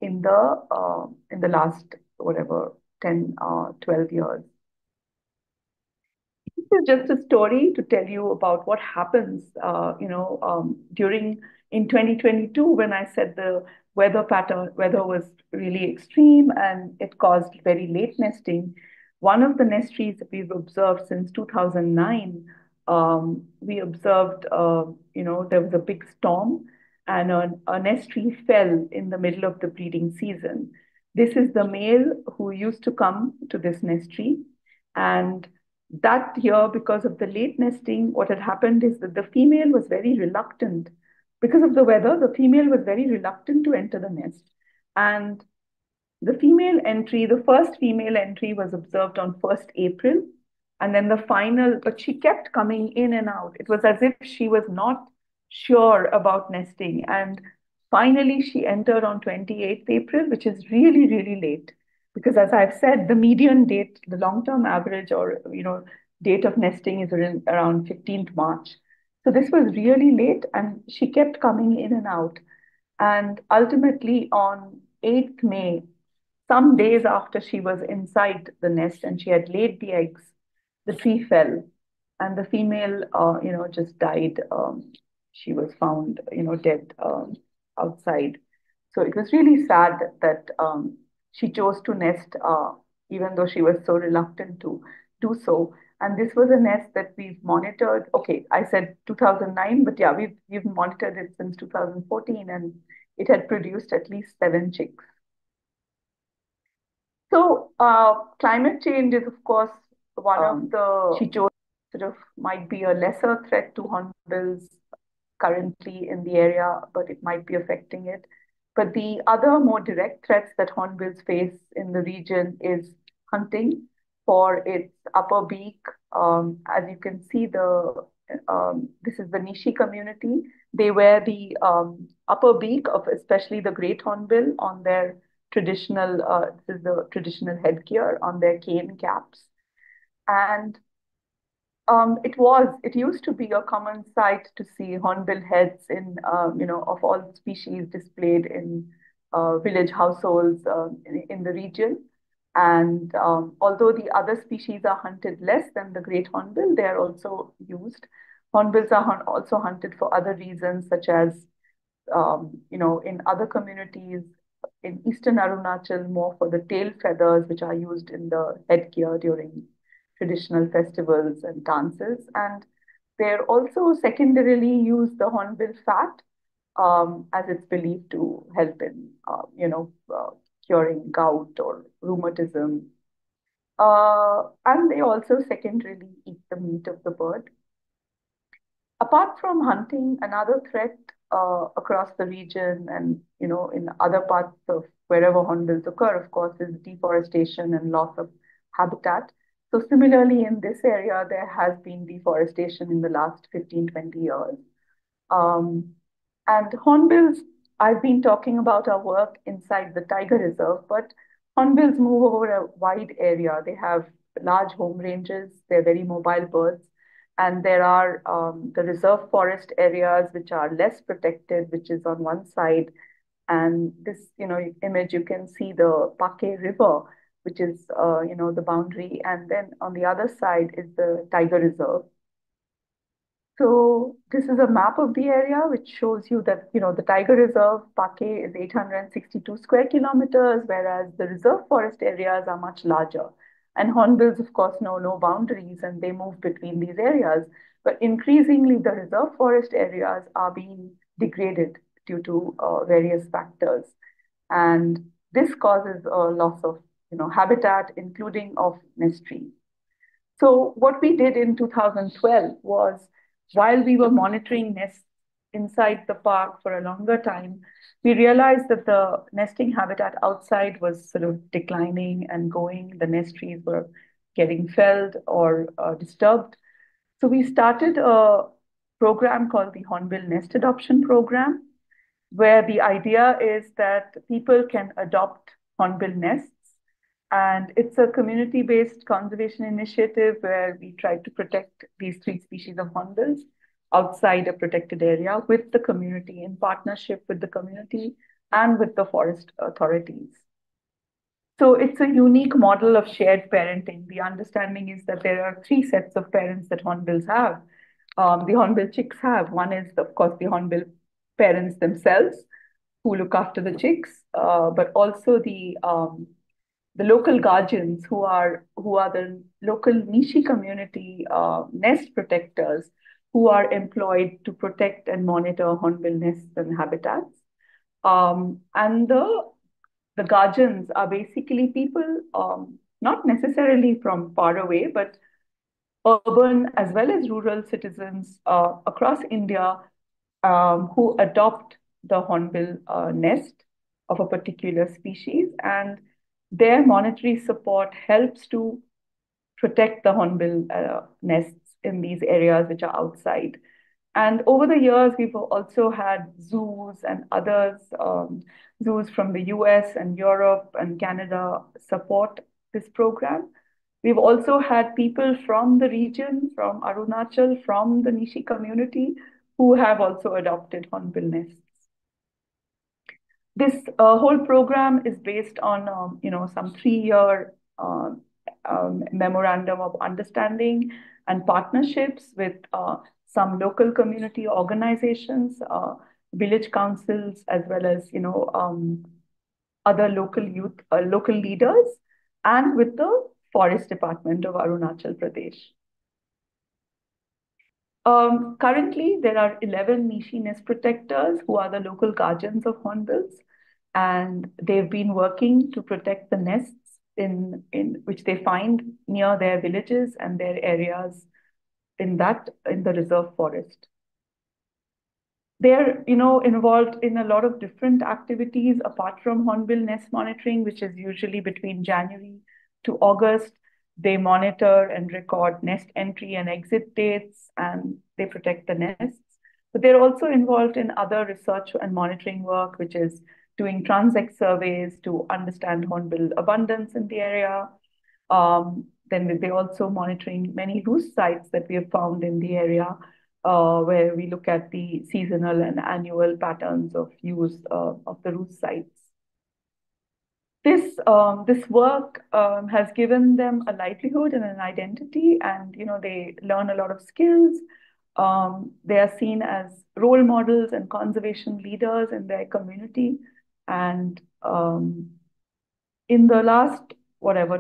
in the last, whatever, 10, 12 years. This is just a story to tell you about what happens, during in 2022 when I said the weather was really extreme and it caused very late nesting. One of the nest trees that we've observed since 2009, we observed, there was a big storm and a nest tree fell in the middle of the breeding season. This is the male who used to come to this nest tree. And that year, because of the late nesting, what had happened is that the female was very reluctant. Because of the weather, the female was very reluctant to enter the nest. And the first female entry was observed on 1st April. And then the final, but she kept coming in and out. It was as if she was not sure about nesting. And finally, she entered on 28th April, which is really, really late. Because as I've said, the median date, the long-term average or, date of nesting is around 15th March. So this was really late and she kept coming in and out. And ultimately on 8th May, some days after she was inside the nest and she had laid the eggs, the tree fell and the female, just died. She was found, dead outside. So it was really sad that she chose to nest, even though she was so reluctant to do so. And this was a nest that we've monitored. Okay, I said 2009, but yeah, we've monitored it since 2014, and it had produced at least 7 chicks. So, climate change is, of course, one of she chose sort of might be a lesser threat to hornbills currently in the area, but it might be affecting it. But the other more direct threats that hornbills face in the region is hunting for its upper beak. As you can see, this is the Nishi community. They wear the upper beak of especially the great hornbill on their this is the traditional headgear on their cane caps. And it used to be a common sight to see hornbill heads of all species displayed in village households in the region. And although the other species are hunted less than the great hornbill, they are also used. Hornbills are also hunted for other reasons, such as in other communities in eastern Arunachal, more for the tail feathers, which are used in the headgear during traditional festivals and dances. And they're also secondarily use the hornbill fat, as it's believed to help in, curing gout or rheumatism. And they also secondarily eat the meat of the bird. Apart from hunting, another threat across the region and in other parts of wherever hornbills occur, of course, is deforestation and loss of habitat. So similarly, in this area, there has been deforestation in the last 15, 20 years. Um, and hornbills, I've been talking about our work inside the tiger reserve, but hornbills move over a wide area. They have large home ranges. They're very mobile birds. And there are the reserve forest areas, which are less protected, which is on one side. And this, image, you can see the Pake River, which is, the boundary. And then on the other side is the tiger reserve. So this is a map of the area which shows you that, the tiger reserve, Pake, is 862 square kilometers, whereas the reserve forest areas are much larger. And hornbills, of course, know no boundaries and they move between these areas. But increasingly, the reserve forest areas are being degraded due to various factors. And this causes a loss of, habitat, including of nest trees. So what we did in 2012 was, while we were monitoring nests inside the park for a longer time, we realized that the nesting habitat outside was sort of declining and going. The nest trees were getting felled or disturbed. So we started a program called the Hornbill Nest Adoption Program, where the idea is that people can adopt hornbill nests. And it's a community based conservation initiative where we try to protect these 3 species of hornbills outside a protected area with the community, in partnership with the community and with the forest authorities. So it's a unique model of shared parenting. The understanding is that there are 3 sets of parents that hornbills have. The hornbill chicks have. One is, of course, the hornbill parents themselves who look after the chicks, but also the local guardians who are the local Nishi community nest protectors who are employed to protect and monitor hornbill nests and habitats. And the guardians are basically people, not necessarily from far away, but urban as well as rural citizens across India who adopt the hornbill nest of a particular species, and their monetary support helps to protect the hornbill nests in these areas which are outside. And over the years, we've also had zoos and others, zoos from the US and Europe and Canada support this program. We've also had people from the region, from Arunachal, from the Nishi community, who have also adopted hornbill nests. This whole program is based on, some 3-year memorandum of understanding and partnerships with some local community organizations, village councils, as well as, other local leaders, and with the Forest Department of Arunachal Pradesh. Currently, there are 11 Nishi nest protectors who are the local guardians of hornbills, and they've been working to protect the nests in which they find near their villages and their areas in the reserve forest. They're, involved in a lot of different activities apart from hornbill nest monitoring, which is usually between January to August. They monitor and record nest entry and exit dates, and they protect the nests. But they're also involved in other research and monitoring work, which is doing transect surveys to understand hornbill abundance in the area. Then they're also monitoring many roost sites that we have found in the area, where we look at the seasonal and annual patterns of use of the roost sites. This work has given them a livelihood and an identity, and they learn a lot of skills. They are seen as role models and conservation leaders in their community, and in the last,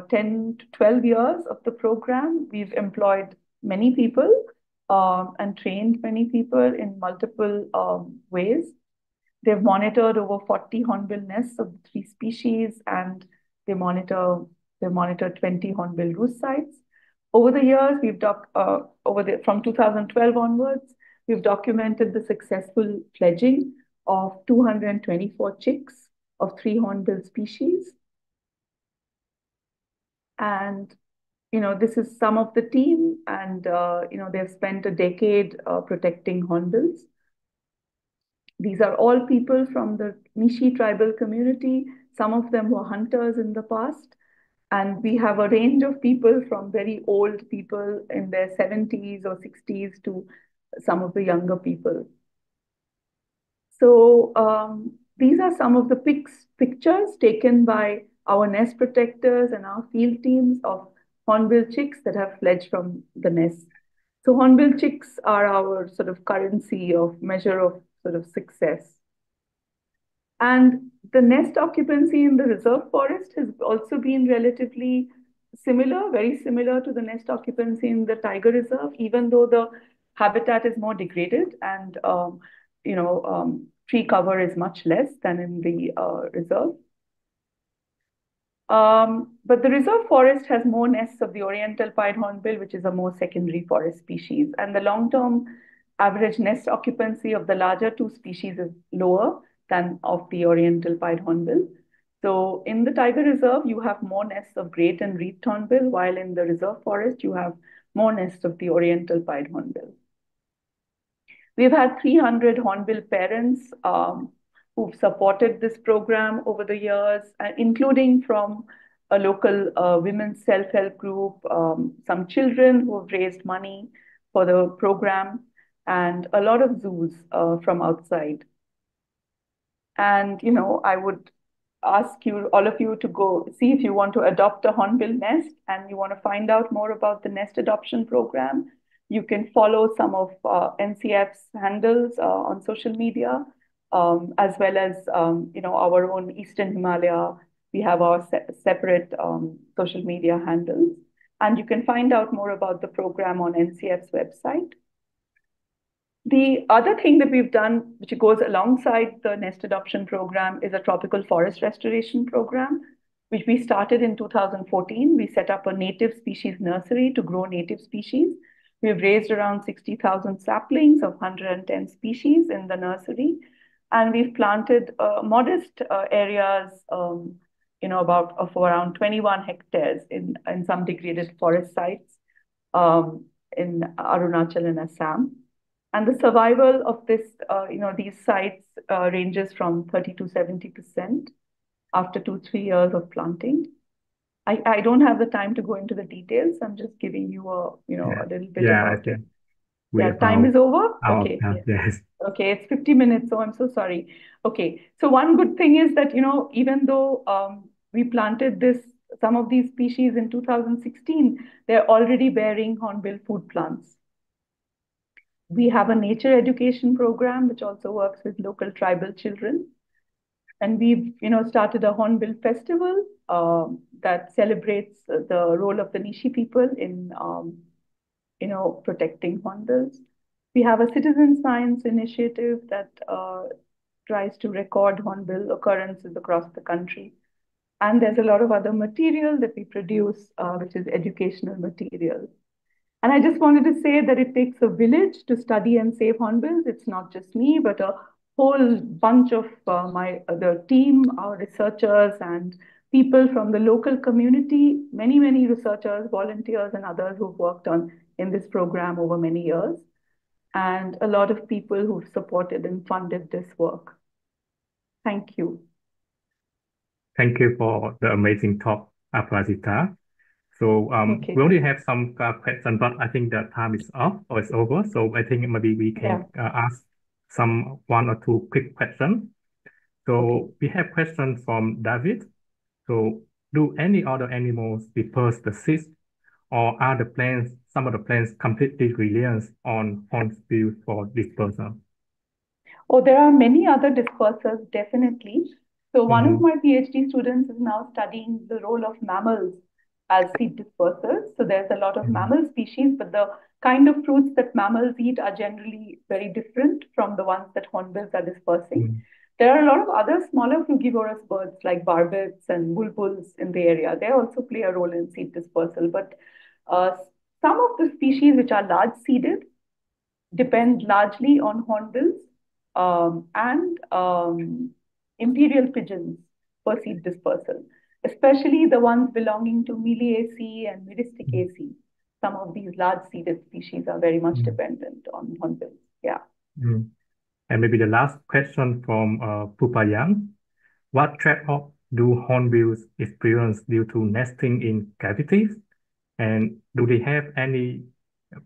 10 to 12 years of the program, we've employed many people and trained many people in multiple ways. They've monitored over 40 hornbill nests of the 3 species, and they monitor 20 hornbill roost sites. Over the years, from 2012 onwards, we've documented the successful fledging of 224 chicks of 3 hornbill species. And this is some of the team, and they've spent a decade protecting hornbills. These are all people from the Nishi tribal community. Some of them were hunters in the past, and we have a range of people from very old people in their 70s or 60s to some of the younger people. So these are some of the pictures taken by our nest protectors and our field teams of hornbill chicks that have fledged from the nest. So hornbill chicks are our sort of currency of measure of sort of success. And the nest occupancy in the reserve forest has also been relatively similar, very similar to the nest occupancy in the tiger reserve, even though the habitat is more degraded and tree cover is much less than in the reserve. But the reserve forest has more nests of the oriental pied hornbill, which is a more secondary forest species. And the long-term average nest occupancy of the larger 2 species is lower than of the oriental pied hornbill. So in the tiger reserve, you have more nests of great and wreathed hornbill, while in the reserve forest, you have more nests of the oriental pied hornbill. We've had 300 hornbill parents who've supported this program over the years, including from a local women's self-help group, some children who have raised money for the program, and a lot of zoos from outside. And, I would ask all of you to go see if you want to adopt a hornbill nest and you want to find out more about the nest adoption program. You can follow some of NCF's handles on social media, as well as, our own Eastern Himalaya. We have our separate social media handles. And you can find out more about the program on NCF's website. The other thing that we've done, which goes alongside the nest adoption program, is a tropical forest restoration program. which we started in 2014. We set up a native species nursery to grow native species. We have raised around 60,000 saplings of 110 species in the nursery. And we've planted modest areas, about of around 21 hectares in some degraded forest sites in Arunachal and Assam. And the survival of these sites ranges from 30 to 70% after 2, 3 years of planting. I don't have the time to go into the details. I'm just giving you Yeah. a little bit Yeah, I about it. think we Yeah, time about is over. out of Okay, time. yes. Yes. Okay, it's 50 minutes, so I'm so sorry. Okay, so one good thing is that, even though we planted some of these species in 2016, they're already bearing hornbill food plants. We have a nature education program which also works with local tribal children. And we've, started a Hornbill Festival that celebrates the role of the Nishi people in, protecting hornbills. We have a citizen science initiative that tries to record hornbill occurrences across the country. And there's a lot of other material that we produce, which is educational material. And I just wanted to say that it takes a village to study and save hornbills. It's not just me, but a whole bunch of my other team, our researchers and people from the local community, many, many researchers, volunteers, and others who've worked on in this program over many years, and a lot of people who've supported and funded this work. Thank you. Thank you for the amazing talk, Aparajita. So Okay. we only have some questions, but I think the time is up or it's over. So I think maybe we Yeah. can ask some one or two quick questions. Okay. So we have questions from David. So do any other animals disperse the seeds, or are the plants, some of the plants completely reliant on hornbill for dispersal? Oh, there are many other dispersers, definitely. So, one of Mm-hmm. my PhD students is now studying the role of mammals as seed dispersers. So, there's a lot of Mm-hmm. mammal species, but the kind of fruits that mammals eat are generally very different from the ones that hornbills are dispersing. There are a lot of other smaller frugivorous birds like barbets and bulbuls in the area. They also play a role in seed dispersal, but uh, some of the species which are large seeded depend largely on hornbills and imperial pigeons for seed dispersal, especially the ones belonging to Meliaceae and Myristicaceae. Some of these large seeded species are very much Mm-hmm. dependent on hornbills. Yeah. Mm-hmm. And maybe the last question from Pupayan. What trade-off do hornbills experience due to nesting in cavities? And do they have any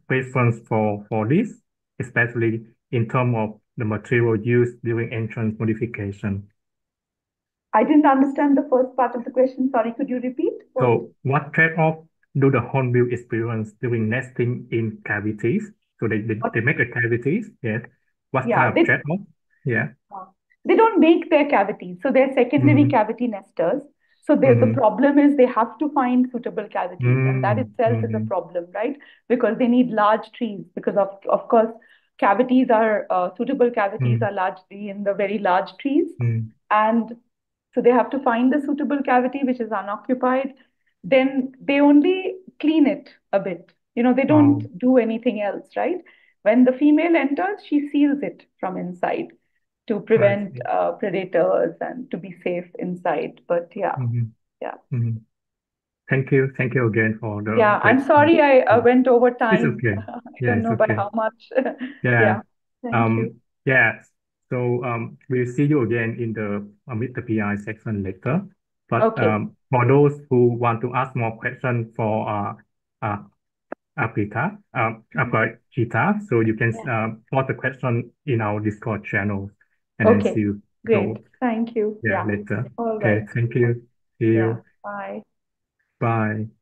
preference for this, especially in terms of the material used during entrance modification? I didn't understand the first part of the question. Sorry, could you repeat? What? So what trade-off do the hornbill experience during nesting in cavities? So What? they make a cavities, yes. What Yeah, kind of trade-off? Yeah. they don't make their cavities, so they're secondary Mm-hmm. cavity nesters. So the Mm-hmm. problem is they have to find suitable cavities, and that itself is a Mm-hmm. problem, right? Because they need large trees, because of course cavities are suitable cavities are largely in the very large trees, Mm-hmm. and so they have to find the suitable cavity which is unoccupied. Then they only clean it a bit. They don't Oh, do anything else, right? When the female enters, she seals it from inside to I prevent see. predators and to be safe inside. But yeah, Mm-hmm. yeah, Mm-hmm. Thank you. Thank you again for the yeah. great. I'm sorry I went over It's time. okay. I Yeah, don't it's know by okay. how much. Yeah. Yeah, thank you. Yeah. So we'll see you again in the with the PI section later. But Okay. for those who want to ask more questions for uh Aprita, Mhm. Aparajita, so you can Yeah. post the question in our Discord channel and then Okay. see you. Great. So Thank you. yeah, Yeah. later. All Okay, right. thank you. See Yeah. you. Bye. Bye.